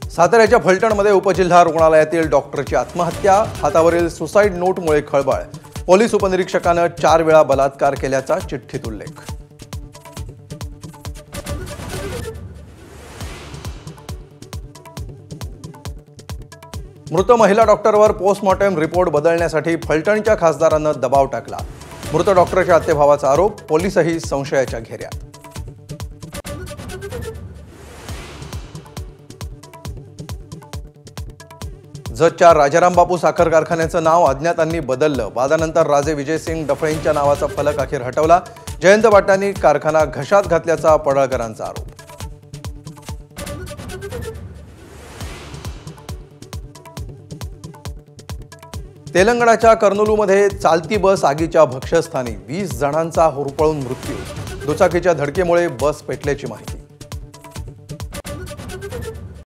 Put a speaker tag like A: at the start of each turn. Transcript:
A: साताऱ्याच्या फलटणमध्ये उपजिल्हा रुग्णालयातील डॉक्टरची आत्महत्या, हातावरील सुसाईड नोटमुळे खळबळ। पोलीस उपनिरीक्षकानं 4 वेळा बलात्कार केल्याचा चिठ्ठीत उल्लेख। मृत महिला डॉक्टरवर पोस्टमॉर्टम रिपोर्ट बदलण्यासाठी फलटणच्या खासदारांनं दबाव टाकला। मृत डॉक्टरच्या आत्तेभावाचा आरोप, पोलीसही संशयाच्या घेऱ्यात। जतच्या राजाराम बापू साखर कारखान्याचं नाव अज्ञातांनी बदललं। वादानंतर राजे विजयसिंग डफळेंच्या नावाचा फलक अखेर हटवला। जयंत बाटांनी कारखाना घशात घातल्याचा पडळकरांचा आरोप। तेलंगणाच्या कर्नूलमध्ये चालती बस आगीच्या भक्ष्यस्थानी, 20 जणांचा होरपळून मृत्यू। दुचाकीच्या धडकेमुळे बस पेटल्याची माहिती।